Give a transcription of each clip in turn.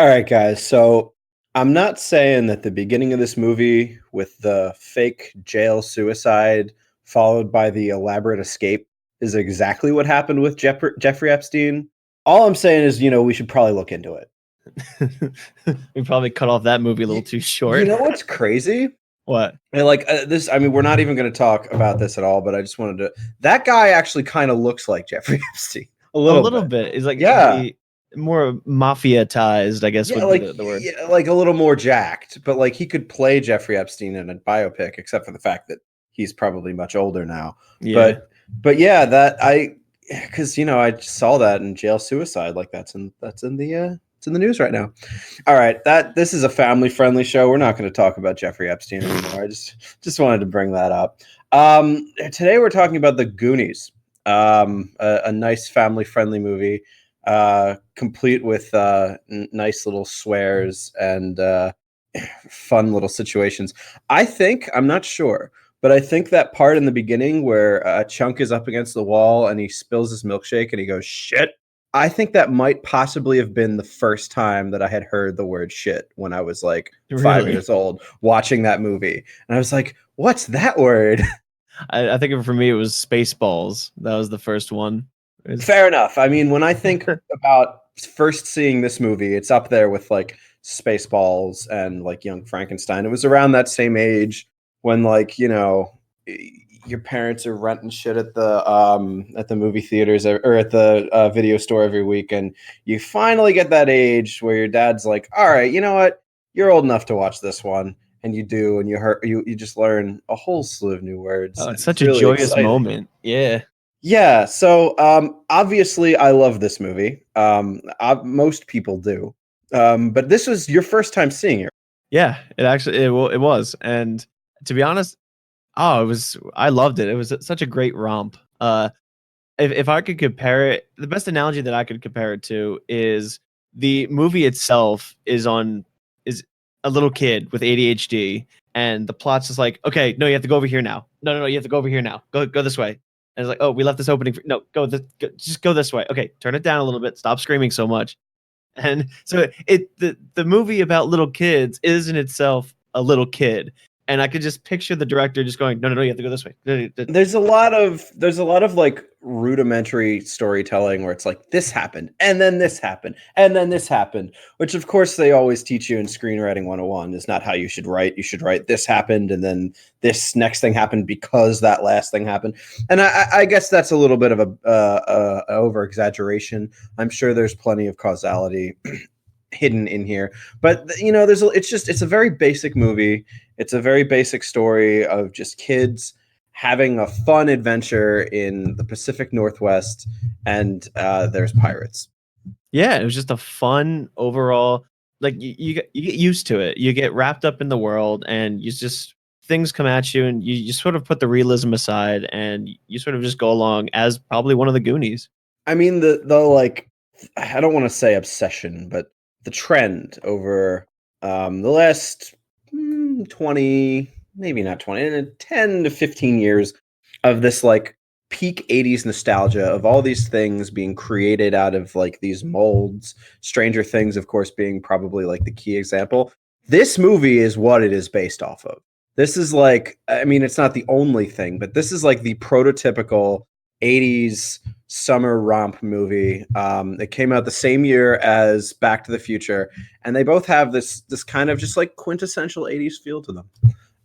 All right, guys. So I'm not saying that the beginning of this movie with the fake jail suicide followed by the elaborate escape is exactly what happened with Jeffrey Epstein. All I'm saying is, we should probably look into it. We probably cut off that movie a little You, too you short. know what's crazy? What? And like this, I mean, we're not even going to talk about this at all, but I just wanted to. That guy actually kind of looks like Jeffrey Epstein a A little little bit. bit. Is like Yeah. the more mafia-tized, I guess Yeah, would be like the word. yeah, like a little more jacked, but like he could play Jeffrey Epstein in a biopic, except for the fact that he's probably much older now. Yeah. But yeah, because I just saw that in jail suicide, like that's in the it's in the news right now. All right, this is a family friendly show. We're not going to talk about Jeffrey Epstein anymore. I just wanted to bring that up. Today we're talking about the Goonies, a nice family friendly movie complete with nice little swears and fun little situations. I'm not sure, but I think that part in the beginning where Chunk is up against the wall and he spills his milkshake and he goes, shit. I think that might possibly have been the first time that I had heard the word shit when I was like 5 Really? years old watching that movie. And I was like, what's that word? I think for me it was Spaceballs. That was the first one. Fair enough. I mean, when I think about first seeing this movie, it's up there with like Spaceballs and like Young Frankenstein. It was around that same age when your parents are renting shit at the movie theaters or at the video store every week, and you finally get that age where your dad's like, "All right, you know what? You're old enough to watch this one." And you do, and you just learn a whole slew of new words, Oh, and it's it's such a really joyous exciting. moment. Yeah. Yeah, so obviously I love this movie. Most people do, but this was your first time seeing it. Yeah, it was. And to be honest, I loved it. It was such a great romp. If I could compare it, the best analogy that I could compare it to is the movie itself is a little kid with ADHD, and the plot's just like, okay, no, you have to go over here now. No, you have to go over here now. Go this way. And it's like, oh, we left this opening. No, just go this way. Okay, turn it down a little bit. Stop screaming so much. And so the movie about little kids is in itself a little kid, and I could just picture the director just going, no, you have to go this way. There's a lot of like rudimentary storytelling where it's like this happened and then this happened and then this happened, which of course they always teach you in screenwriting 101 is not how you should write. You should write this happened and then this next thing happened because that last thing happened. And I guess that's a little bit of a over exaggeration. I'm sure there's plenty of causality hidden in here, but it's a very basic movie. It's a very basic story of just kids having a fun adventure in the Pacific Northwest, and there's pirates. Yeah, it was just a fun overall. Like you get used to it. You get wrapped up in the world, and you just things come at you, and you sort of put the realism aside, and you sort of just go along as probably one of the Goonies. I mean, the like, I don't want to say obsession, but the trend over the last 20, maybe not 20, 10 to 15 years of this like peak 80s nostalgia of all these things being created out of like these molds. Stranger Things, of course, being probably like the key example. This movie is what it is based off of. This is like, I mean, it's not the only thing, but this is like the prototypical 80s summer romp movie. It came out the same year as Back to the Future, and they both have this kind of just like quintessential 80s feel to them.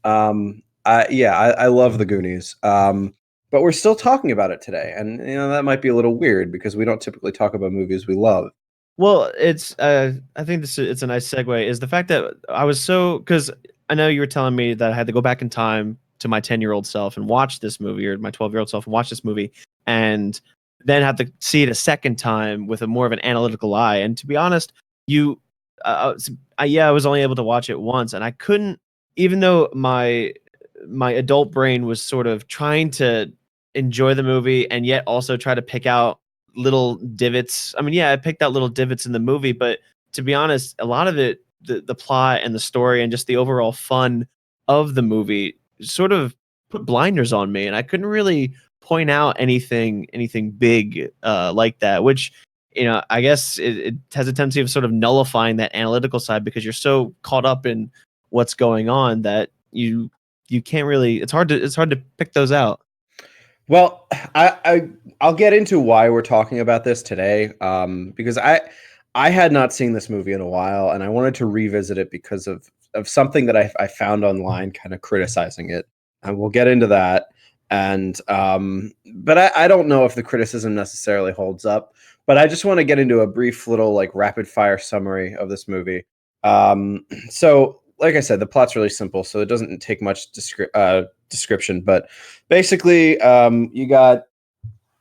I love the Goonies. But we're still talking about it today, and that might be a little weird because we don't typically talk about movies we love. Well, I think it's a nice segue. Is the fact that I was because I know you were telling me that I had to go back in time to my 10-year-old self and watch this movie, or my 12-year-old self and watch this movie, and then have to see it a second time with a more of an analytical eye. And to be honest, I was only able to watch it once, and I couldn't, even though my adult brain was sort of trying to enjoy the movie and yet also try to pick out little divots. I mean, yeah, I picked out little divots in the movie, but to be honest, a lot of it, the plot and the story and just the overall fun of the movie sort of put blinders on me, and I couldn't really point out anything big like that, which I guess it has a tendency of sort of nullifying that analytical side because you're so caught up in what's going on that you can't really. It's hard to pick those out. Well, I'll get into why we're talking about this today, because I had not seen this movie in a while, and I wanted to revisit it because of something that I found online, kind of criticizing it, and we'll get into that. And but I don't know if the criticism necessarily holds up, but I just want to get into a brief little like rapid fire summary of this movie. So, like I said, the plot's really simple, so it doesn't take much description, but basically, you got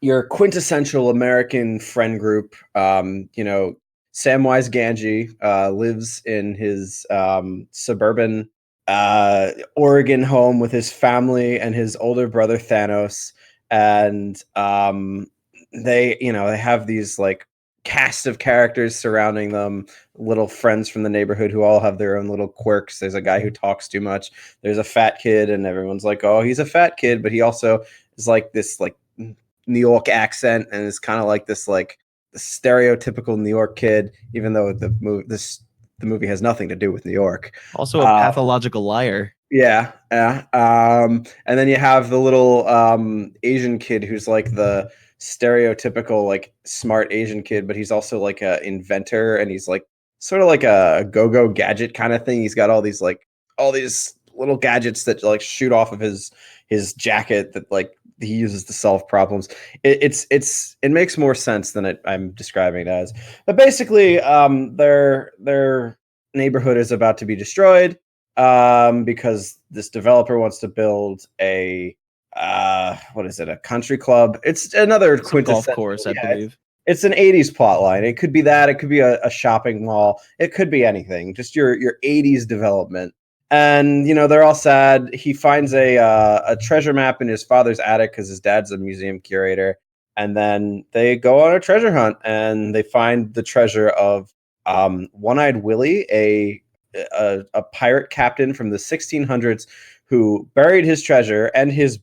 your quintessential American friend group. Samwise Gamgee lives in his suburban Oregon home with his family and his older brother Thanos, and they have these like cast of characters surrounding them, little friends from the neighborhood who all have their own little quirks. There's a guy who talks too much. There's a fat kid, and everyone's like, "Oh, he's a fat kid," but he also is like this like New York accent, and is kind of like this like stereotypical New York kid, even though the movie has nothing to do with New York. Also, a pathological liar. Yeah, yeah. And then you have the little Asian kid who's like the stereotypical like smart Asian kid, but he's also like a inventor, and he's like sort of like a go-go gadget kind of thing. He's got all these little gadgets that like shoot off of his jacket that like he uses to solve problems. It makes more sense than I'm describing it as. But basically, their neighborhood is about to be destroyed because this developer wants to build a what is it, a country club. It's another golf course, I believe. It's an 80s plot line. It could be that, it could be a shopping mall, it could be anything, just your 80s development. And they're all sad. He finds a treasure map in his father's attic because his dad's a museum curator, and then they go on a treasure hunt, and they find the treasure of One-Eyed Willie, a pirate captain from the 1600s who buried his treasure and his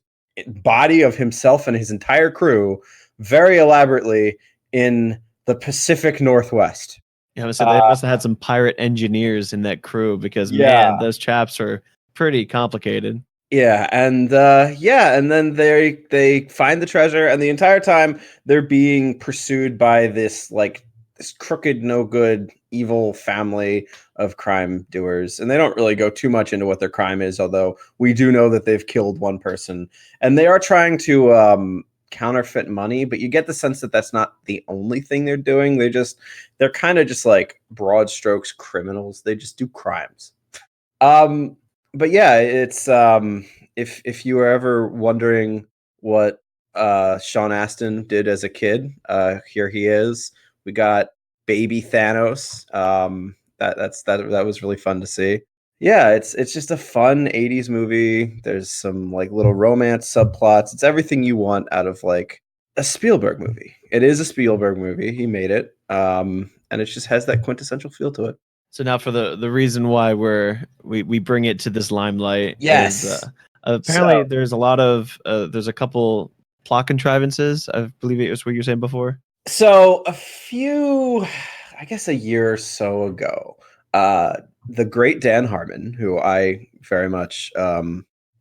body of himself and his entire crew very elaborately in the Pacific Northwest. Yeah, so they must have had some pirate engineers in that crew because man, those chaps are pretty complicated. Yeah, and then they find the treasure, and the entire time they're being pursued by this crooked, no good, evil family of crime doers. And they don't really go too much into what their crime is, although we do know that they've killed one person, and they are trying to counterfeit money, but you get the sense that that's not the only thing they're doing. They're kind of just like broad strokes criminals. They just do crimes. But yeah, it's if you were ever wondering what Sean Astin did as a kid, here he is. We got baby Thanos. That was really fun to see. Yeah, it's just a fun 80s movie. There's some like little romance subplots. It's everything you want out of like a Spielberg movie. It is a Spielberg movie. He made it. And it just has that quintessential feel to it. So now for the reason why we bring it to this limelight. Yes. Is, apparently there's there's a couple plot contrivances. I believe it was what you were saying before. So I guess a year or so ago, the great Dan Harmon, who I very much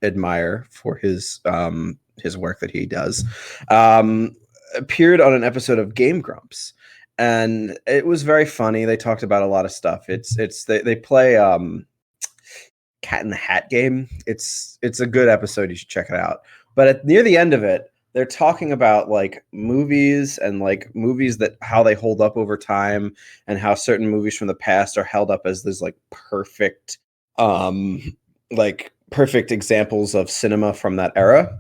admire for his work that he does, appeared on an episode of Game Grumps, and it was very funny. They talked about a lot of stuff. They play Cat in the Hat game. It's a good episode. You should check it out. But near the end of it, they're talking about like movies and like movies that how they hold up over time, and how certain movies from the past are held up as these like perfect examples of cinema from that era.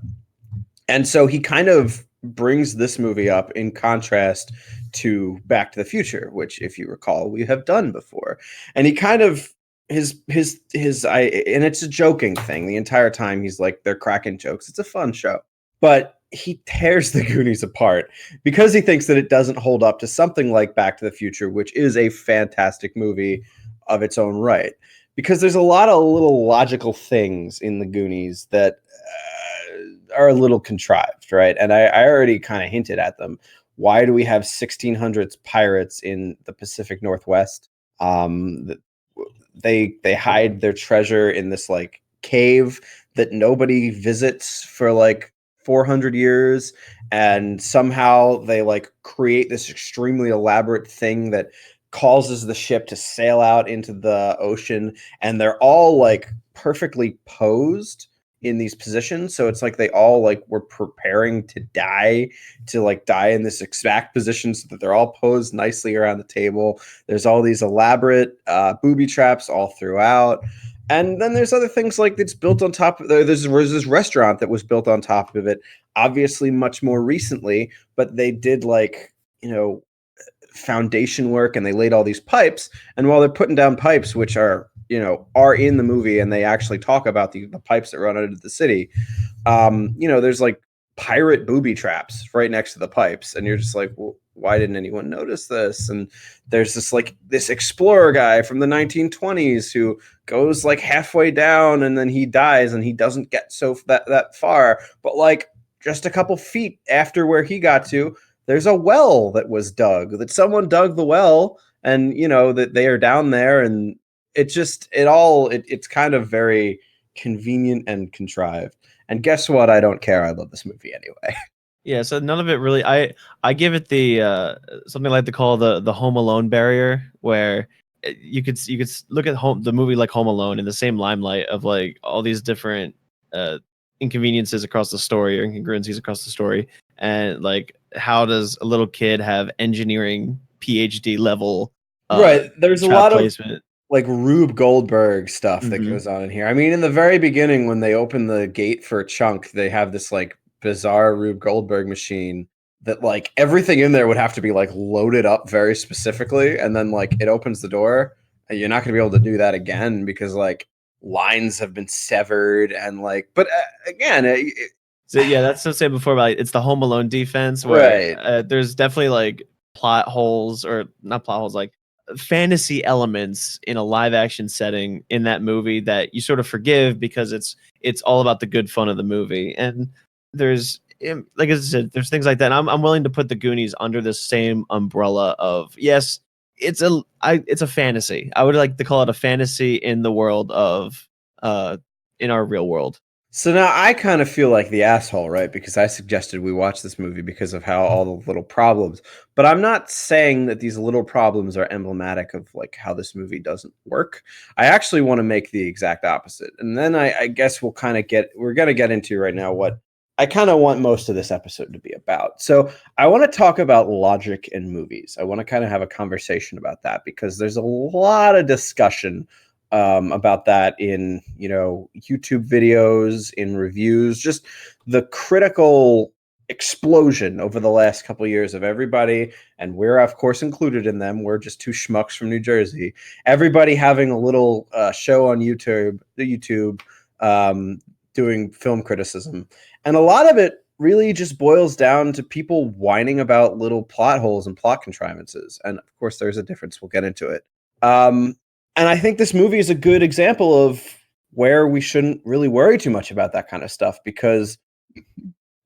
And so he kind of brings this movie up in contrast to Back to the Future, which, if you recall, we have done before. And he kind of and it's a joking thing the entire time. He's like, they're cracking jokes. It's a fun show. But he tears the Goonies apart because he thinks that it doesn't hold up to something like Back to the Future, which is a fantastic movie of its own right. Because there's a lot of little logical things in the Goonies that are a little contrived, right? And I already kind of hinted at them. why do we have 1600s pirates in the Pacific Northwest? They hide their treasure in this like cave that nobody visits for like 400 years, and somehow they like create this extremely elaborate thing that causes the ship to sail out into the ocean, and they're all like perfectly posed in these positions, so it's like they all like were preparing to die in this exact position, so that they're all posed nicely around the table. There's all these elaborate booby traps all throughout. And then there's other things like it's built on top of there's this restaurant that was built on top of it, obviously much more recently, but they did like, foundation work, and they laid all these pipes. And while they're putting down pipes, which are in the movie, and they actually talk about the pipes that run out of the city, there's like pirate booby traps right next to the pipes, and you're just like, well, why didn't anyone notice this? And there's this explorer guy from the 1920s who goes like halfway down, and then he dies, and he doesn't get that far, but like just a couple feet after where he got to, there's a well that was dug, that someone dug the well, and that they are down there, and it's kind of very convenient and contrived. And guess what? I don't care. I love this movie anyway. Yeah, so none of it really. I give it the something like to call the Home Alone barrier, where you could look at the movie like Home Alone in the same limelight of like all these different inconveniences across the story or incongruencies across the story, and like how does a little kid have engineering PhD level right? There's a trap lot of placement. like Rube Goldberg stuff that Mhm. goes on in here. I mean, in the very beginning, when they open the gate for Chunk, they have this like bizarre Rube Goldberg machine that like everything in there would have to be like loaded up very specifically, and then like it opens the door, and you're not going to be able to do that again because like lines have been severed, and like, but again, So yeah, that's what I said before about it's the Home Alone defense, where right. there's definitely like plot holes, or not plot holes, like fantasy elements in a live action setting in that movie that you sort of forgive because it's all about the good fun of the movie. And there's like I said, there's things like that. And I'm willing to put the Goonies under the same umbrella of, yes, it's a fantasy. I would like to call it a fantasy in the world of in our real world. So now I kind of feel like the asshole, right? Because I suggested we watch this movie because of how all the little problems. But I'm not saying that these little problems are emblematic of like how this movie doesn't work. I actually want to make the exact opposite. And then I guess we're going to get into right now what I kind of want most of this episode to be about. So I want to talk about logic in movies. I want to kind of have a conversation about that because there's a lot of discussion about that in YouTube videos, in reviews, just the critical explosion over the last couple of years of everybody, and we're of course included in them. We're just two schmucks from New Jersey. Everybody having a little show on YouTube, doing film criticism, and a lot of it really just boils down to people whining about little plot holes and plot contrivances. And of course, there's a difference. We'll get into it. And I think this movie is a good example of where we shouldn't really worry too much about that kind of stuff, because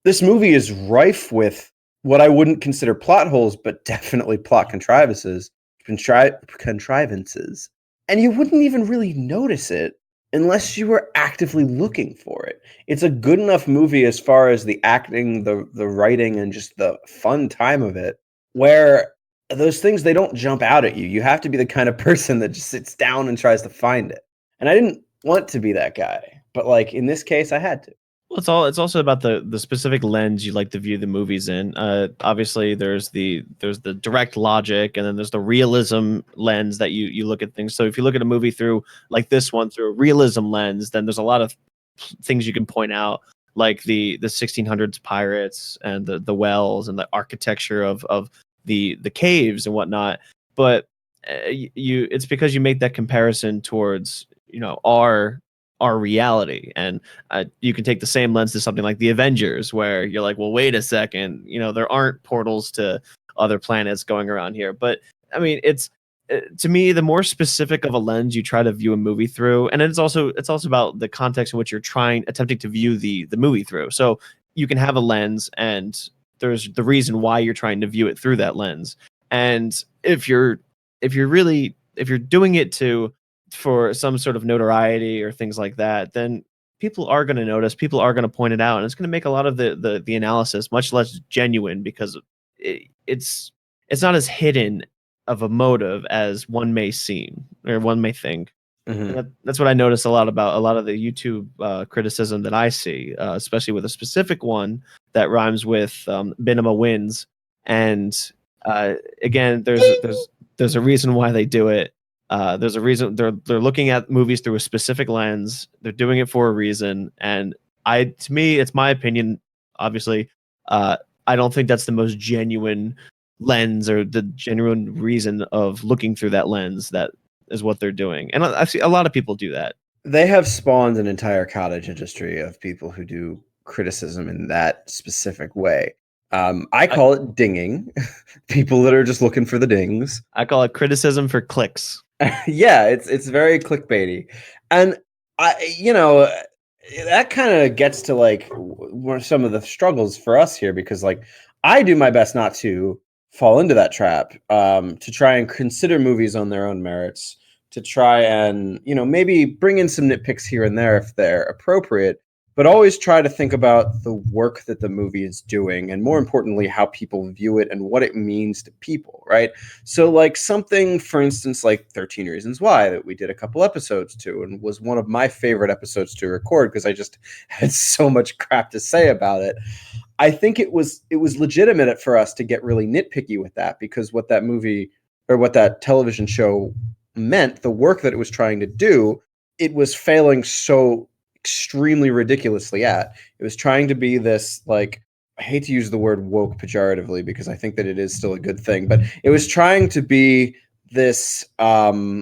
this movie is rife with what I wouldn't consider plot holes, but definitely plot contrivances. And you wouldn't even really notice it unless you were actively looking for it. It's a good enough movie as far as the acting, the writing, and just the fun time of it, where those things, they don't jump out at you. You have to be the kind of person that just sits down and tries to find it. And I didn't want to be that guy, but like in this case, I had to. Well, it's also about the specific lens you like to view the movies in. Obviously, there's the direct logic, and then there's the realism lens that you look at things. So if you look at a movie through like this one through a realism lens, then there's a lot of things you can point out, like the 1600s pirates and the wells and the architecture of the caves and whatnot. But it's because you make that comparison towards our reality, and you can take the same lens to something like the Avengers, where you're like, well, wait a second, there aren't portals to other planets going around here. But I mean, it's to me, the more specific of a lens you try to view a movie through, and it's also about the context in which you're attempting to view the movie through. So you can have a lens, and there's the reason why you're trying to view it through that lens. And if you're doing it for some sort of notoriety or things like that, then people are going to notice, people are going to point it out, and it's going to make a lot of the analysis much less genuine, because it's not as hidden of a motive as one may seem or one may think. Mhm. And that's what I notice a lot about a lot of the YouTube criticism that I see, especially with a specific one that rhymes with Binema wins. And again, there's a reason why they do it. There's a reason they're looking at movies through a specific lens. They're doing it for a reason. And to me, it's my opinion. Obviously, I don't think that's the most genuine lens or the genuine reason of looking through that lens that is what they're doing. And I see a lot of people do that. They have spawned an entire cottage industry of people who do criticism in that specific way. I call it dinging. People that are just looking for the dings. I call it criticism for clicks. Yeah, it's very clickbaity, and that kind of gets to like some of the struggles for us here, because like I do my best not to fall into that trap, to try and consider movies on their own merits, to try and maybe bring in some nitpicks here and there if they're appropriate, but always try to think about the work that the movie is doing, and more importantly, how people view it and what it means to people, right? So like something, for instance, like 13 Reasons Why, that we did a couple episodes to, and was one of my favorite episodes to record because I just had so much crap to say about it. I think it was legitimate for us to get really nitpicky with that, because what that movie or what that television show meant, the work that it was trying to do, it was failing so extremely ridiculously at. It was trying to be this, like, I hate to use the word woke pejoratively because I think that it is still a good thing, but it was trying to be this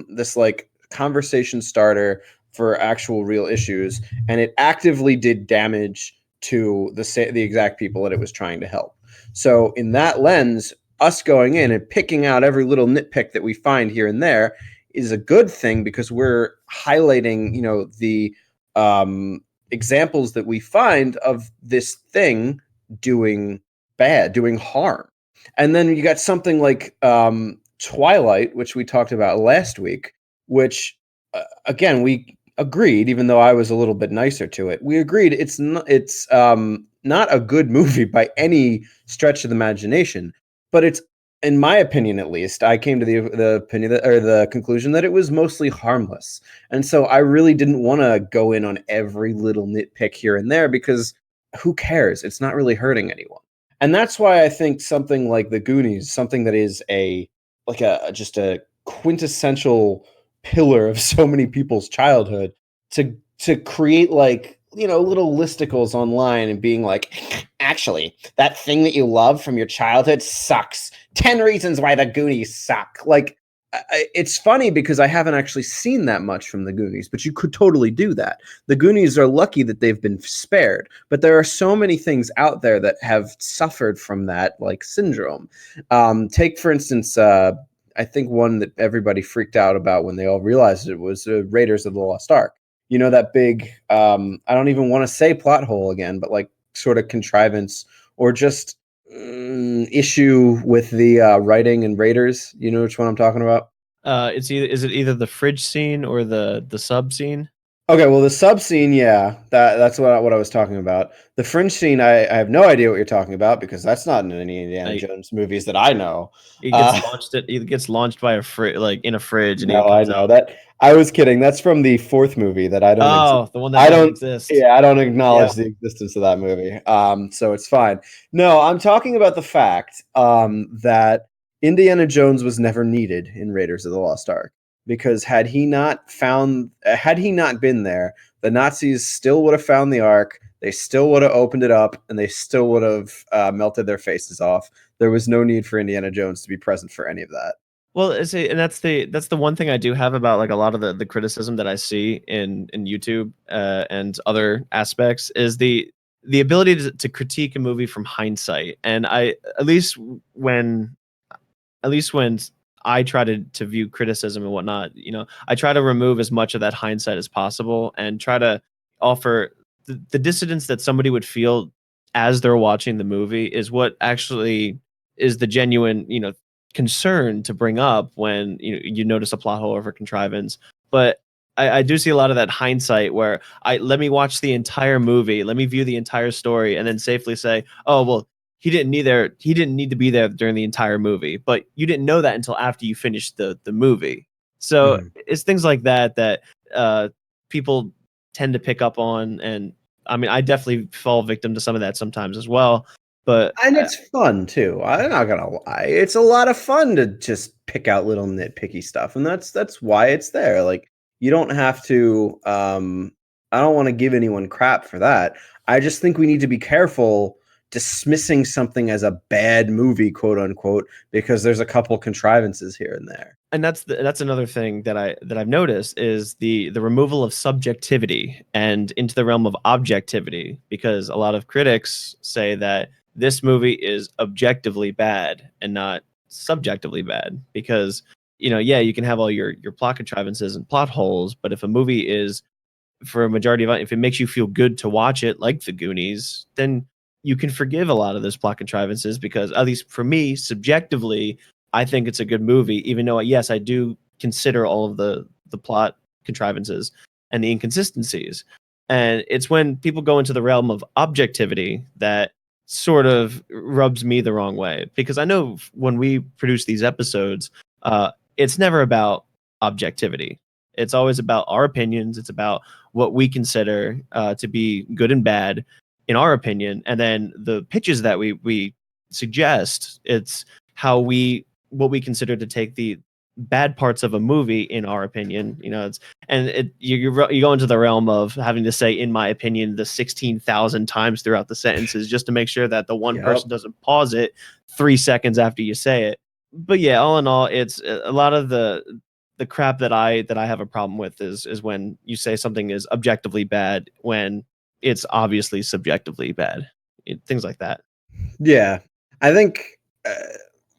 this like conversation starter for actual real issues, and it actively did damage to the exact people that it was trying to help. So in that lens, us going in and picking out every little nitpick that we find here and there is a good thing, because we're highlighting, the examples that we find of this thing doing bad, doing harm. And then you got something like Twilight, which we talked about last week, which again, we agreed, even though I was a little bit nicer to it, we agreed it's not a good movie by any stretch of the imagination, but it's, in my opinion at least, I came to the opinion that, or the conclusion, that it was mostly harmless. And so I really didn't want to go in on every little nitpick here and there, because who cares? It's not really hurting anyone. And that's why I think something like the Goonies, something that is just a quintessential pillar of so many people's childhood, to create like little listicles online and being like, actually, that thing that you love from your childhood sucks. 10 reasons why the Goonies suck. Like, it's funny because I haven't actually seen that much from the Goonies, but you could totally do that. The Goonies are lucky that they've been spared, but there are so many things out there that have suffered from that, like, syndrome. Take, for instance, I think one that everybody freaked out about when they all realized it was Raiders of the Lost Ark. That big, I don't even want to say plot hole again, but like sort of contrivance or just issue with the writing and Raiders. You know which one I'm talking about? Is it either the fridge scene or the sub scene? Okay, well, the sub scene, yeah, that's what I was talking about. The fringe scene, I have no idea what you're talking about, because that's not in any Indiana Jones movies that I know. It gets launched. It gets launched by a in a fridge, and No, he I comes know out. that. I was kidding. That's from the fourth movie that I don't. Oh, the one that I doesn't don't exist. Yeah, I don't acknowledge Yep. the existence of that movie. So it's fine. No, I'm talking about the fact that Indiana Jones was never needed in Raiders of the Lost Ark, because had he not been there, the Nazis still would have found the Ark. They still would have opened it up, and they still would have melted their faces off. There was no need for Indiana Jones to be present for any of that. Well, and that's the one thing I do have about like a lot of the criticism that I see in YouTube and other aspects is the ability to critique a movie from hindsight. And at least when I try to view criticism and whatnot, I try to remove as much of that hindsight as possible and try to offer the dissidence that somebody would feel as they're watching the movie is what actually is the genuine, concern to bring up when you notice a plot hole or a contrivance. But I do see a lot of that hindsight where let me watch the entire movie, let me view the entire story, and then safely say, oh well, he didn't need to be there during the entire movie, but you didn't know that until after you finished the movie. So it's things like that people tend to pick up on, and I mean, I definitely fall victim to some of that sometimes as well. But And it's fun too. I'm not gonna lie. It's a lot of fun to just pick out little nitpicky stuff, and that's why it's there. Like you don't have to. I don't want to give anyone crap for that. I just think we need to be careful dismissing something as a bad movie, quote unquote, because there's a couple contrivances here and there. And that's another thing that I've noticed is the removal of subjectivity and into the realm of objectivity, because a lot of critics say that this movie is objectively bad and not subjectively bad, because yeah, you can have all your plot contrivances and plot holes, but if a movie is, for a majority of it, if it makes you feel good to watch it, like the Goonies, then you can forgive a lot of those plot contrivances, because at least for me, subjectively, I think it's a good movie, even though yes, I do consider all of the plot contrivances and the inconsistencies. And it's when people go into the realm of objectivity that sort of rubs me the wrong way, because I know when we produce these episodes, it's never about objectivity. It's always about our opinions. It's about what we consider to be good and bad in our opinion, and then the pitches that we suggest. It's what we consider to take the bad parts of a movie in our opinion. You go into the realm of having to say "in my opinion" the 16,000 times throughout the sentences just to make sure that the one person doesn't pause it 3 seconds after you say it. But yeah, all in all, it's a lot of the crap that I have a problem with is when you say something is objectively bad when it's obviously subjectively bad. Things like that. Yeah, I think.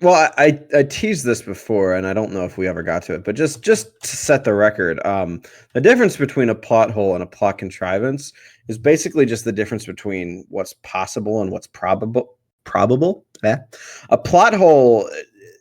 Well, I teased this before, and I don't know if we ever got to it, but just to set the record, the difference between a plot hole and a plot contrivance is basically just the difference between what's possible and what's probable. Yeah. A plot hole,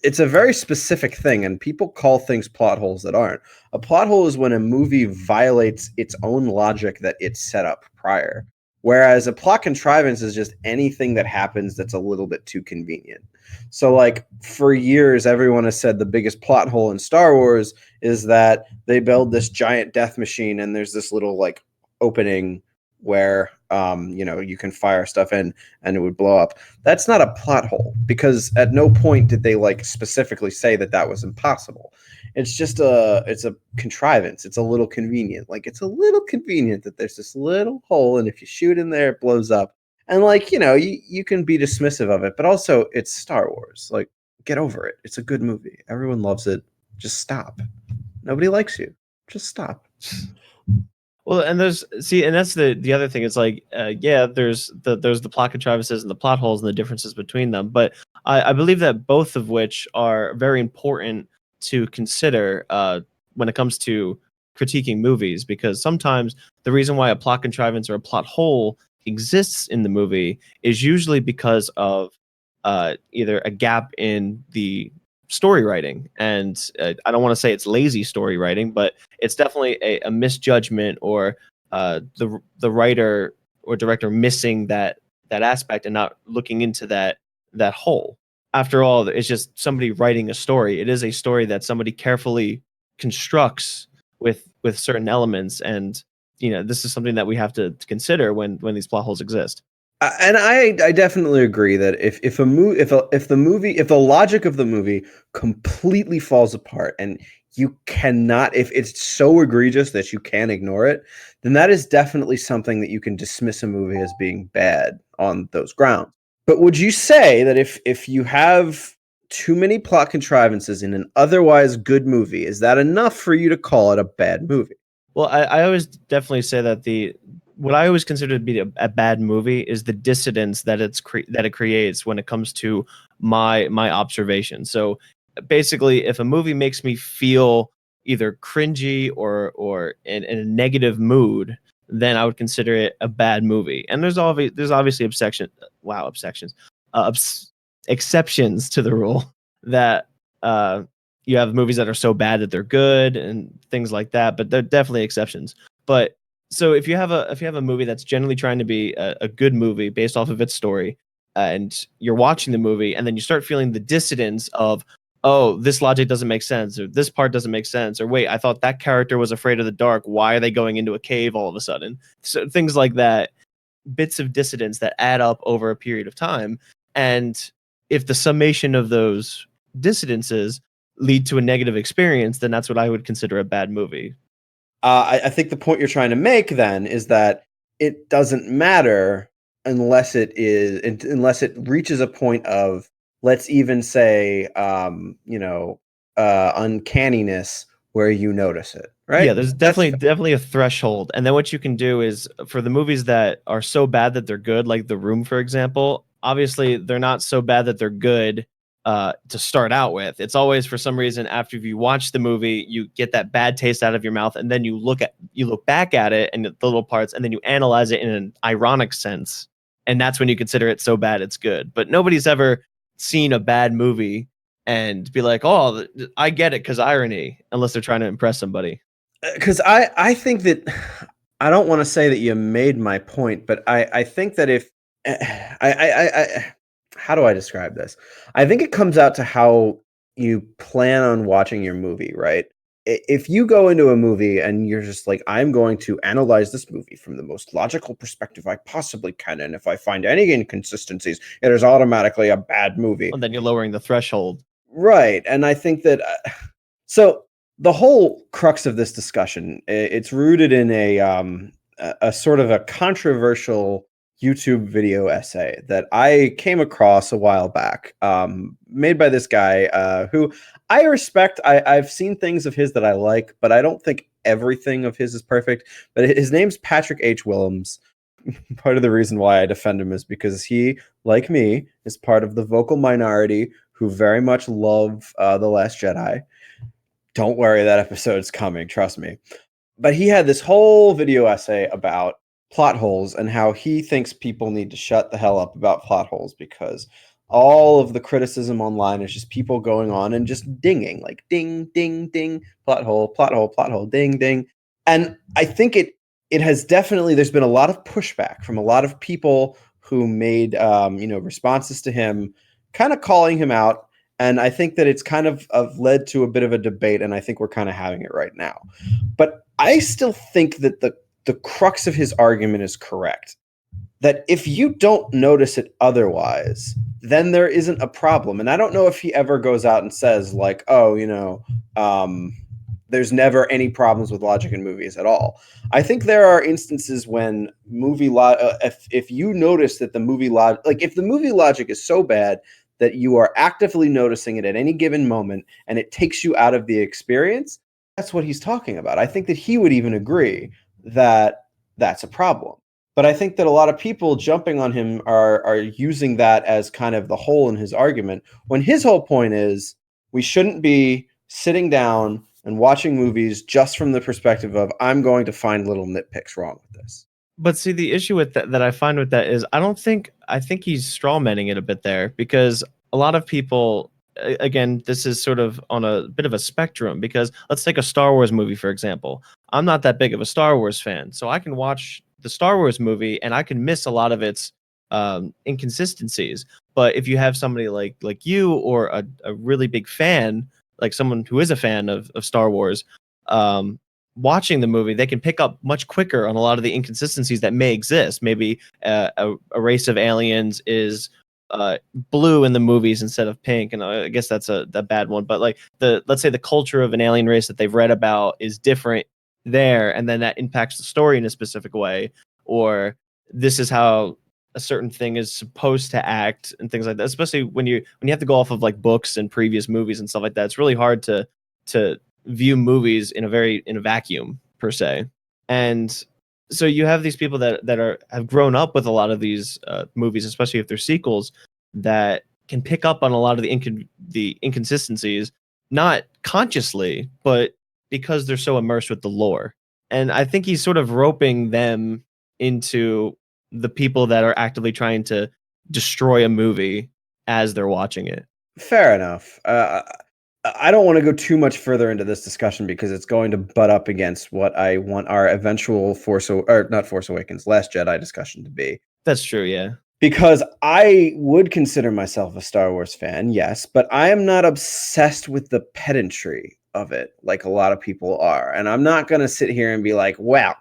it's a very specific thing, and people call things plot holes that aren't. A plot hole is when a movie violates its own logic that it set up prior. Whereas a plot contrivance is just anything that happens that's a little bit too convenient. So, like, for years, everyone has said the biggest plot hole in Star Wars is that they build this giant death machine and there's this little, like, opening where, you can fire stuff in and it would blow up. That's not a plot hole because at no point did they, like, specifically say that that was impossible. It's just it's a contrivance. It's a little convenient. Like, it's a little convenient that there's this little hole, and if you shoot in there, it blows up. And, like, you can be dismissive of it, but also it's Star Wars. Like, get over it. It's a good movie. Everyone loves it. Just stop. Nobody likes you. Just stop. Well, and that's the other thing. It's like, yeah, there's the plot contrivances and the plot holes and the differences between them. But I believe that both of which are very important to consider when it comes to critiquing movies, because sometimes the reason why a plot contrivance or a plot hole exists in the movie is usually because of either a gap in the story writing, and I don't want to say it's lazy story writing, but it's definitely a misjudgment, or the writer or director missing that aspect and not looking into that hole. After all, it's just somebody writing a story. It is a story that somebody carefully constructs with certain elements, and this is something that we have to consider when these plot holes exist. And I definitely agree that if the logic of the movie completely falls apart and you cannot, if it's so egregious that you can't ignore it, then that is definitely something that you can dismiss a movie as being bad on those grounds. But would you say that if you have too many plot contrivances in an otherwise good movie, is that enough for you to call it a bad movie? Well, I always definitely say that what I always consider to be a bad movie is the dissonance that it creates when it comes to my observation. So basically, if a movie makes me feel either cringy or in a negative mood, then I would consider it a bad movie. And there's obviously exceptions to the rule that you have movies that are so bad that they're good and things like that, but they're definitely exceptions. But so if you have a movie that's generally trying to be a good movie based off of its story, and you're watching the movie and then you start feeling the dissonance of, oh, this logic doesn't make sense, or this part doesn't make sense, or wait, I thought that character was afraid of the dark, why are they going into a cave all of a sudden? So things like that, bits of dissonance that add up over a period of time. And if the summation of those dissonances lead to a negative experience, then that's what I would consider a bad movie. I think the point you're trying to make then is that it doesn't matter unless it reaches a point of, let's even say, uncanniness where you notice it, right? Yeah, there's definitely a threshold. And then what you can do is, for the movies that are so bad that they're good, like The Room, for example, obviously they're not so bad that they're good to start out with. It's always, for some reason, after you watch the movie, you get that bad taste out of your mouth, and then you look back at it and the little parts, and then you analyze it in an ironic sense. And that's when you consider it so bad it's good. But nobody's ever seen a bad movie and be like, oh, I get it because irony, unless they're trying to impress somebody. Because I think that, I don't want to say that you made my point, but I think that if I how do I describe this? I think it comes out to how you plan on watching your movie, right? If you go into a movie and you're just like, I'm going to analyze this movie from the most logical perspective I possibly can, and if I find any inconsistencies, it is automatically a bad movie. And then you're lowering the threshold. Right. And I think that so the whole crux of this discussion, it's rooted in a sort of a controversial YouTube video essay that I came across a while back, made by this guy who I respect. I've seen things of his that I like, but I don't think everything of his is perfect. But his name's Patrick H. Willems. Part of the reason why I defend him is because he, like me, is part of the vocal minority who very much love The Last Jedi. Don't worry, that episode's coming, trust me. But he had this whole video essay about plot holes and how he thinks people need to shut the hell up about plot holes, because all of the criticism online is just people going on and just dinging, like ding, ding, ding, plot hole, ding, ding. And I think it has definitely, there's been a lot of pushback from a lot of people who made responses to him, kind of calling him out. And I think that it's kind of led to a bit of a debate, and I think we're kind of having it right now. But I still think that the crux of his argument is correct. That if you don't notice it otherwise, then there isn't a problem. And I don't know if he ever goes out and says, like, oh, there's never any problems with logic in movies at all. I think there are instances when if you notice that the movie logic, like if the movie logic is so bad that you are actively noticing it at any given moment and it takes you out of the experience, that's what he's talking about. I think that he would even agree that that's a problem. But I think that a lot of people jumping on him are using that as kind of the hole in his argument, when his whole point is we shouldn't be sitting down and watching movies just from the perspective of, I'm going to find little nitpicks wrong with this. But see, the issue with that I find with that is I think he's strawmanning it a bit there, because a lot of people, again, this is sort of on a bit of a spectrum, because let's take a Star Wars movie, for example. I'm not that big of a Star Wars fan, so I can watch the Star Wars movie and I can miss a lot of its inconsistencies. But if you have somebody like you, or a really big fan, like someone who is a fan of Star Wars, watching the movie, they can pick up much quicker on a lot of the inconsistencies that may exist. Maybe a race of aliens is blue in the movies instead of pink, and I guess that's a bad one. But like let's say the culture of an alien race that they've read about is different there, and then that impacts the story in a specific way, or this is how a certain thing is supposed to act and things like that. Especially when you have to go off of like books and previous movies and stuff like that, it's really hard to view movies in a vacuum per se. And so you have these people that have grown up with a lot of these movies, especially if they're sequels, that can pick up on a lot of the inconsistencies, not consciously, but because they're so immersed with the lore. And I think he's sort of roping them into the people that are actively trying to destroy a movie as they're watching it. Fair enough. I don't want to go too much further into this discussion because it's going to butt up against what I want our eventual not Force Awakens, Last Jedi discussion to be. That's true, yeah. Because I would consider myself a Star Wars fan, yes, but I am not obsessed with the pedantry of it like a lot of people are. And I'm not going to sit here and be like, well,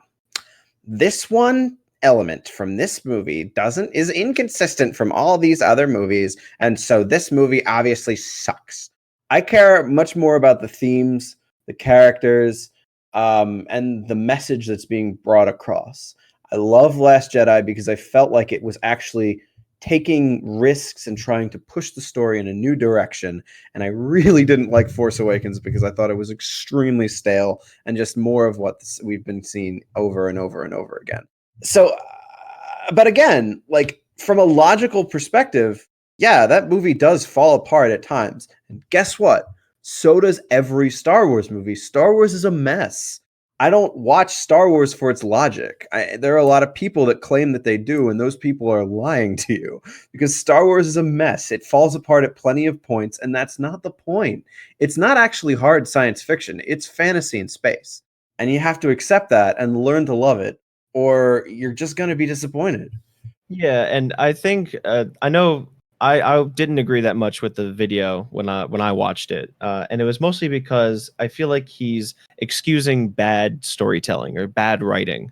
this one element from this movie is inconsistent from all these other movies, and so this movie obviously sucks. I care much more about the themes, the characters, and the message that's being brought across. I love Last Jedi because I felt like it was actually taking risks and trying to push the story in a new direction. And I really didn't like Force Awakens because I thought it was extremely stale and just more of what we've been seeing over and over and over again. So, but again, like from a logical perspective, yeah, that movie does fall apart at times. And guess what? So does every Star Wars movie. Star Wars is a mess. I don't watch Star Wars for its logic. There are a lot of people that claim that they do, and those people are lying to you because Star Wars is a mess. It falls apart at plenty of points, and that's not the point. It's not actually hard science fiction. It's fantasy in space, and you have to accept that and learn to love it, or you're just going to be disappointed. Yeah, and I think I know I didn't agree that much with the video when I watched it, and it was mostly because I feel like he's excusing bad storytelling or bad writing,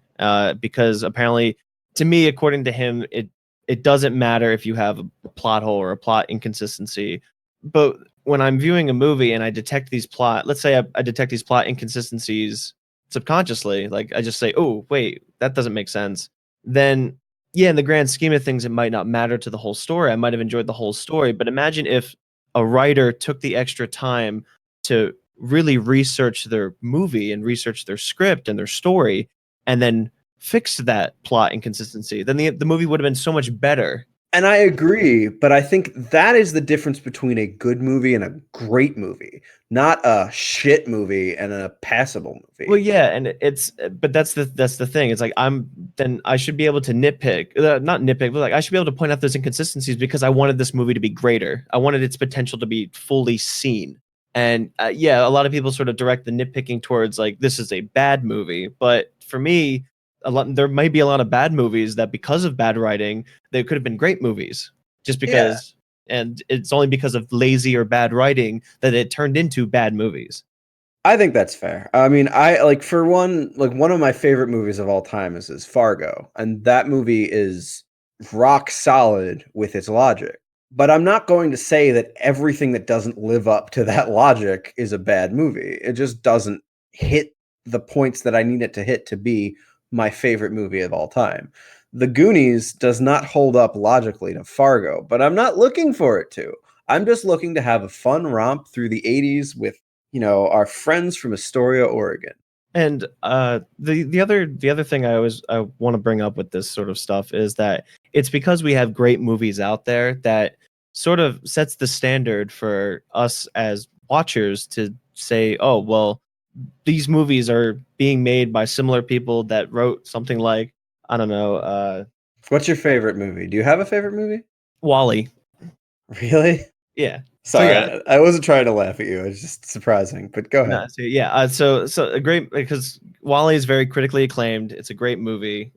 because apparently, to me, according to him, it doesn't matter if you have a plot hole or a plot inconsistency, but when I'm viewing a movie and I detect let's say I detect these plot inconsistencies subconsciously, like I just say, oh wait, that doesn't make sense, then yeah, in the grand scheme of things, it might not matter to the whole story. I might have enjoyed the whole story, but imagine if a writer took the extra time to really research their movie and research their script and their story and then fixed that plot inconsistency. Then the movie would have been so much better. And I agree, but I think that is the difference between a good movie and a great movie, not a shit movie and a passable movie. Well, yeah, and but that's the thing. It's like then I should be able to nitpick, not nitpick, but like I should be able to point out those inconsistencies because I wanted this movie to be greater. I wanted its potential to be fully seen. And yeah, a lot of people sort of direct the nitpicking towards like this is a bad movie, but for me, there might be a lot of bad movies that because of bad writing, they could have been great movies just Yeah. because. And it's only because of lazy or bad writing that it turned into bad movies. I think that's fair. I mean, I like for one, like one of my favorite movies of all time is Fargo, and that movie is rock solid with its logic. But I'm not going to say that everything that doesn't live up to that logic is a bad movie. It just doesn't hit the points that I need it to hit to be my favorite movie of all time. The Goonies does not hold up logically to Fargo, but I'm not looking for it to. I'm just looking to have a fun romp through the 80s with our friends from Astoria, Oregon. And the other thing I want to bring up with this sort of stuff is that it's because we have great movies out there that sort of sets the standard for us as watchers to say, oh well, these movies are being made by similar people that wrote something like I don't know, What's your favorite movie? Do you have a favorite movie? Wally. Really? Yeah. So Sorry, yeah, I wasn't trying to laugh at you. It's just surprising, but go no, ahead. so yeah, so a great because Wally is very critically acclaimed. It's a great movie,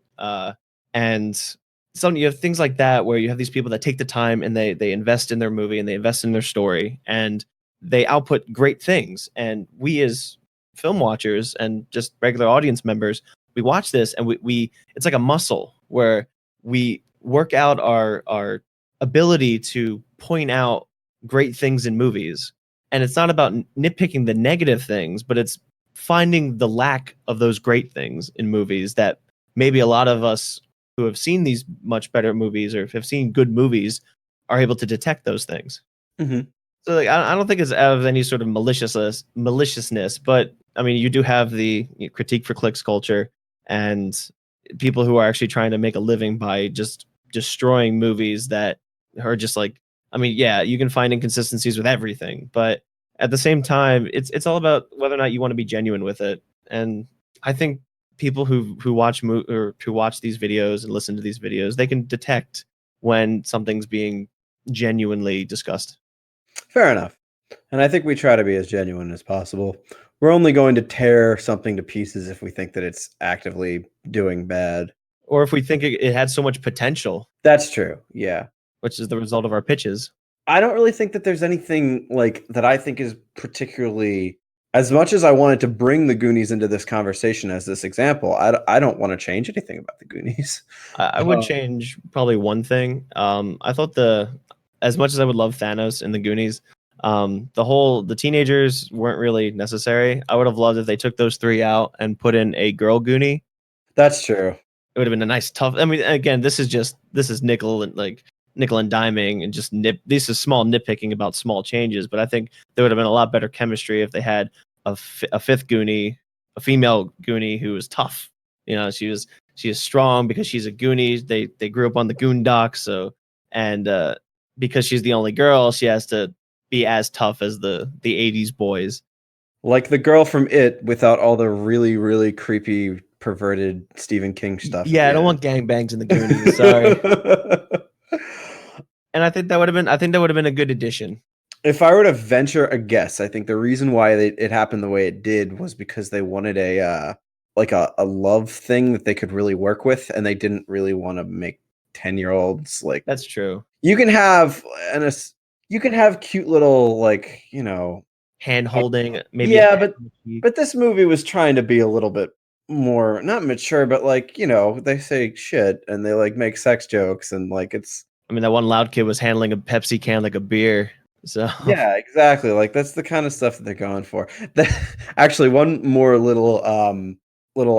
and some you have things like that where you have these people that take the time and they invest in their movie and they invest in their story and they output great things. And we as film watchers and just regular audience members, we watch this and we it's like a muscle where we work out our ability to point out great things in movies, and it's not about nitpicking the negative things, but it's finding the lack of those great things in movies that maybe a lot of us who have seen these much better movies or have seen good movies are able to detect those things. Mhm. So like, I don't think it's out of any sort of maliciousness, but I mean, you do have the critique for clicks culture and people who are actually trying to make a living by just destroying movies that are just like, I mean, yeah, you can find inconsistencies with everything, but at the same time, it's all about whether or not you want to be genuine with it. And I think people who watch or who watch these videos and listen to these videos, they can detect when something's being genuinely discussed. Fair enough. And I think we try to be as genuine as possible. We're only going to tear something to pieces if we think that it's actively doing bad. Or if we think it had so much potential, That's true. Yeah. which is the result of our pitches. I don't really think that there's anything like that I think is particularly, as much as I wanted to bring the Goonies into this conversation as this example, I don't want to change anything about the Goonies. I would change probably one thing. I thought as much as I would love Thanos in the Goonies, the teenagers weren't really necessary. I would have loved if they took those three out and put in a girl Goonie. That's true. It would have been a nice tough. I mean, again, this is nickel and diming and just this is small nitpicking about small changes, but I think there would have been a lot better chemistry if they had a fifth Goonie, a female Goonie who was tough. You know, she is strong because she's a Goonie. They grew up on the Goondocks, so and because she's the only girl, she has to be as tough as the 80s boys. Like the girl from It without all the really, really creepy, perverted Stephen King stuff. Yeah, I don't want gangbangs in the Goonies. Sorry. And I think that would have been a good addition. If I were to venture a guess, I think the reason why it happened the way it did was because they wanted a love thing that they could really work with, and they didn't really want to make 10-year-olds like. That's true. You can have cute little, like, you know, hand holding, maybe. Yeah, but this movie was trying to be a little bit more not mature, but like, you know, they say shit and they like make sex jokes and like it's. I mean, that one loud kid was handling a Pepsi can like a beer. So yeah, exactly. Like that's the kind of stuff that they're going for. Actually, one more little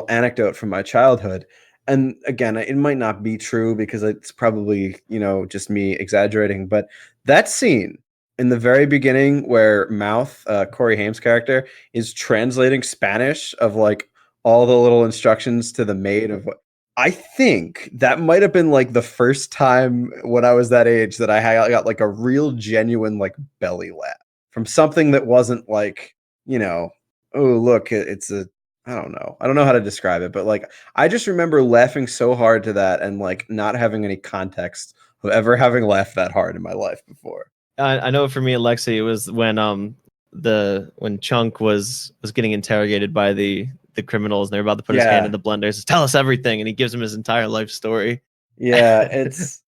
anecdote from my childhood. And again, it might not be true because it's probably, you know, just me exaggerating, but that scene in the very beginning where Mouth, Corey Haim's character, is translating Spanish of like all the little instructions to the maid of what I think that might have been like the first time when I was that age that I got like a real genuine like belly laugh from something that wasn't like, you know, oh, look, it's a, I don't know how to describe it, but like I just remember laughing so hard to that and like not having any context of ever having laughed that hard in my life before. I know for me, Alexi, it was when Chunk was getting interrogated by the criminals and they're about to put his hand in the blender. He says, "Tell us everything," and he gives him his entire life story. Yeah, it's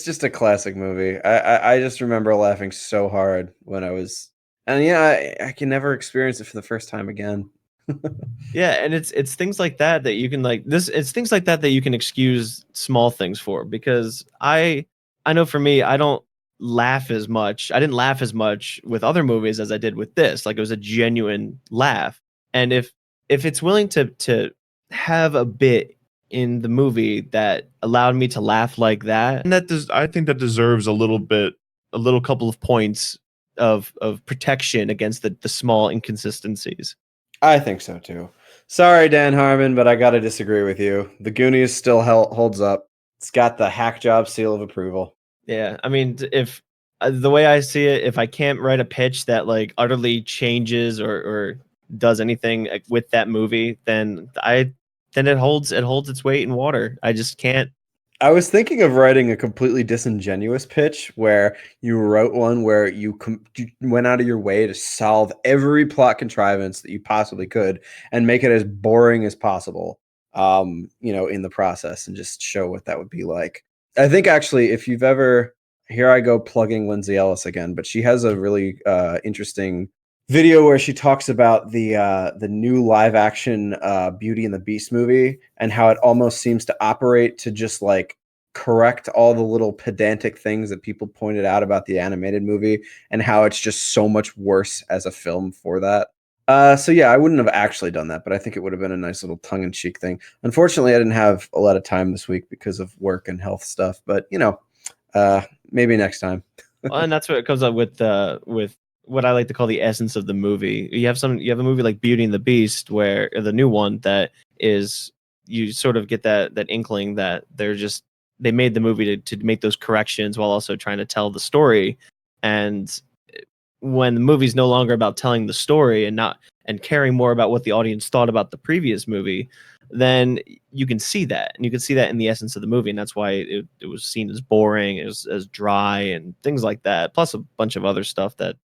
just a classic movie. I just remember laughing so hard when I was, and yeah, I can never experience it for the first time again. Yeah, and it's things like that you can like this. It's things like that you can excuse small things for, because I know for me, I don't laugh as much. I didn't laugh as much with other movies as I did with this. Like, it was a genuine laugh. And if it's willing to have a bit in the movie that allowed me to laugh like that, and I think that deserves a little couple of points of protection against the small inconsistencies. I think so too. Sorry, Dan Harmon, but I got to disagree with you. The Goonies still holds up. It's got the hack job seal of approval. Yeah, I mean, if the way I see it, if I can't write a pitch that like utterly changes or does anything with that movie, then it holds its weight in water. I just can't. I was thinking of writing a completely disingenuous pitch where you wrote one where you went out of your way to solve every plot contrivance that you possibly could and make it as boring as possible, you know, in the process, and just show what that would be like. I think actually, if you've ever, here I go plugging Lindsay Ellis again, but she has a really interesting video where she talks about the new live action Beauty and the Beast movie and how it almost seems to operate to just like correct all the little pedantic things that people pointed out about the animated movie and how it's just so much worse as a film for that. So yeah, I wouldn't have actually done that, but I think it would have been a nice little tongue-in-cheek thing. Unfortunately, I didn't have a lot of time this week because of work and health stuff, but you know, maybe next time. Well, and that's what it comes up with what I like to call the essence of the movie. You have a movie like Beauty and the Beast, where the new one that is, you sort of get that inkling that they made the movie to make those corrections while also trying to tell the story. And when the movie's no longer about telling the story and caring more about what the audience thought about the previous movie, then you can see that, and you can see that in the essence of the movie, and that's why it was seen as boring, as dry, and things like that. Plus a bunch of other stuff that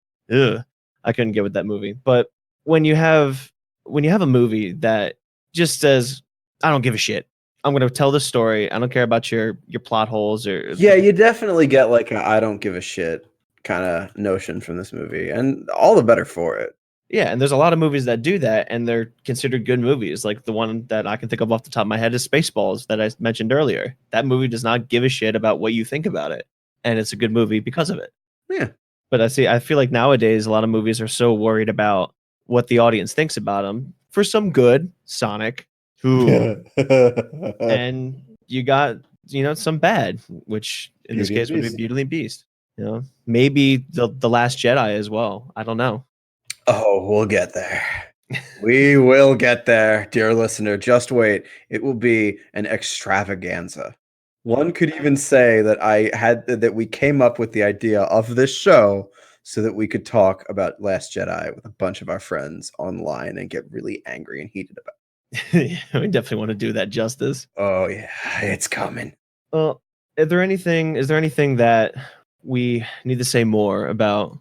I couldn't get with that movie. But when you have a movie that just says, "I don't give a shit. I'm going to tell this story. I don't care about your plot holes or Yeah, you definitely get like a I don't give a shit kind of notion from this movie, and all the better for it. yeah." And there's a lot of movies that do that, and they're considered good movies. Like the one that I can think of off the top of my head is Spaceballs that I mentioned earlier. That movie does not give a shit about what you think about it, and it's a good movie because of it. Yeah. But I feel like nowadays a lot of movies are so worried about what the audience thinks about them. For some good, Sonic, ooh, and you got some bad, which in this Beauty and case the would be Beast. Beauty and the Beast. Maybe the Last Jedi as well. I don't know. Oh, we'll get there. We will get there, dear listener. Just wait. It will be an extravaganza. One could even say that we came up with the idea of this show so that we could talk about Last Jedi with a bunch of our friends online and get really angry and heated about Yeah, we definitely want to do that justice. it. Oh yeah, it's coming. Well, is there anything that we need to say more about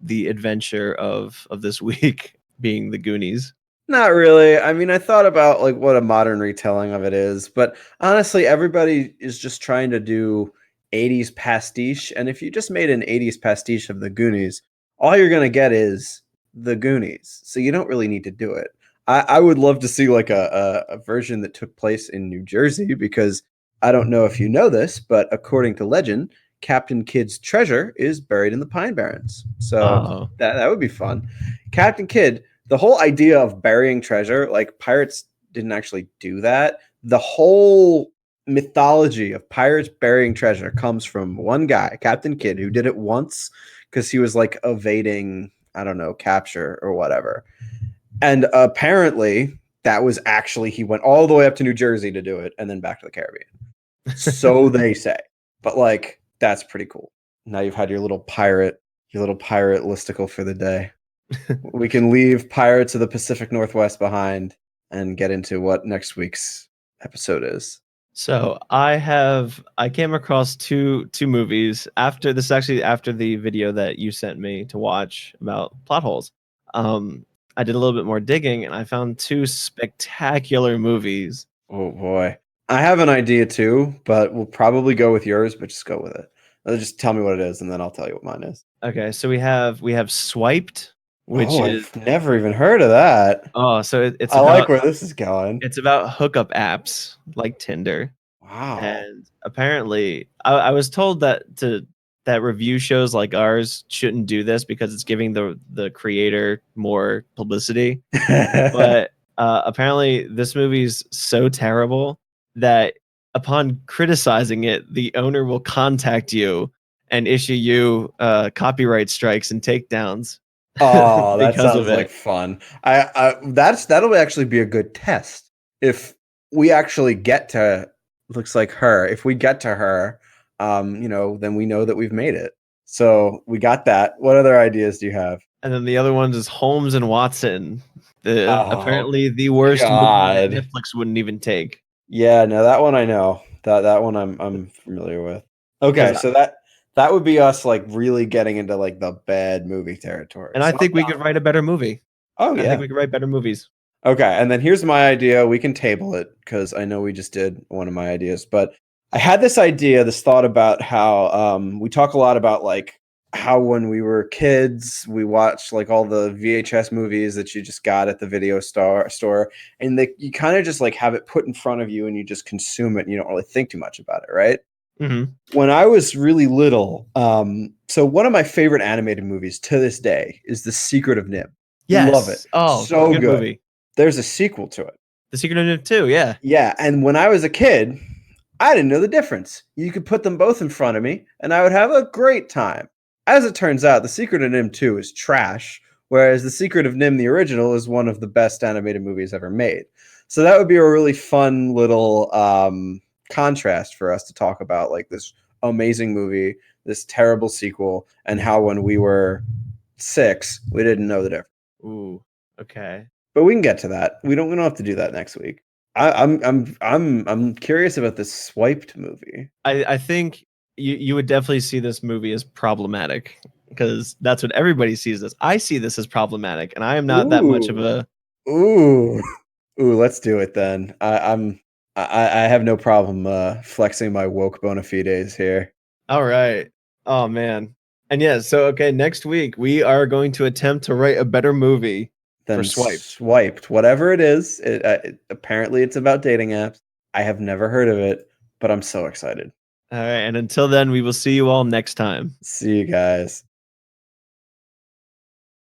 the adventure of this week being the Goonies? Not really. I mean, I thought about like what a modern retelling of it is, but honestly, everybody is just trying to do 80s pastiche, and if you just made an 80s pastiche of the Goonies, all you're gonna get is the Goonies. So you don't really need to do it. I would love to see like a version that took place in New Jersey because I don't know if you know this, but according to legend, Captain Kidd's treasure is buried in the Pine Barrens. So Oh, that would be fun. Captain Kidd, the whole idea of burying treasure, like pirates didn't actually do that. The whole mythology of pirates burying treasure comes from one guy, Captain Kidd, who did it once because he was like evading, I don't know, capture or whatever. And apparently that was actually he went all the way up to New Jersey to do it and then back to the Caribbean. So they say. But like that's pretty cool. Now you've had your little pirate listicle for the day. We can leave Pirates of the Pacific Northwest behind and get into what next week's episode is. so I came across two movies after this, actually after the video that you sent me to watch about plot holes. I did a little bit more digging and I found two spectacular movies. Oh boy. I have an idea too, but we'll probably go with yours, but just go with it. Just tell me what it is and then I'll tell you what mine is. Okay, so we have Swiped, which Oh, is I've never even heard of that. it's I like about where this is going. hookup apps like Tinder. Wow. And apparently, I was told that review shows like ours shouldn't do this because it's giving the creator more publicity. But apparently, this movie's so terrible that upon criticizing it, the owner will contact you and issue you copyright strikes and takedowns Oh, that because of sounds like it. fun. That'll actually be a good test. If we actually get to looks like her, if we get to her, then we know that we've made it. So we got that. What other ideas do you have? And then the other ones is Holmes and Watson. Oh Apparently the worst movie that God. Netflix wouldn't even take. Yeah, no, that one I know. That one I'm familiar with. Okay, Because so that would be us like really getting into like the bad movie territory. and I So I'm think we down could for write a better movie. Oh I think yeah. we could write better movies. Okay, and then here's my idea. We can table it because I know we just did one of my ideas, but I had this thought about how we talk a lot about like how when we were kids we watched like all the VHS movies that you just got at the store, and you kind of just like have it put in front of you and you just consume it and you don't really think too much about it, right? Mm-hmm. When I was really little, so one of my favorite animated movies to this day is The Secret of NIMH. Love it, Yes. Oh, so good good. movie. There's a sequel to it. The Secret of NIMH 2, yeah. Yeah, and when I was a kid, I didn't know the difference. You could put them both in front of me, and I would have a great time. As it turns out, The Secret of NIMH 2 is trash, whereas The Secret of NIMH, the original, is one of the best animated movies ever made. So that would be a really fun little contrast for us to talk about, like this amazing movie, this terrible sequel, and how when we were 6, we didn't know the difference. Ooh. Okay. But we can get to that. We don't have to do that next week. I'm curious about this Swiped movie. I think you would definitely see this movie as problematic because that's what everybody sees this. I see this as problematic, and I am not that much of Ooh, a. ooh, ooh. Let's do it then. I have no problem flexing my woke bona fides here. All right. Oh man. And yeah, so okay, next week we are going to attempt to write a better movie for Then Swiped. Swiped, whatever it is. Apparently, it's about dating apps. I have never heard of it, but I'm so excited. All right, and until then, we will see you all next time. See you guys.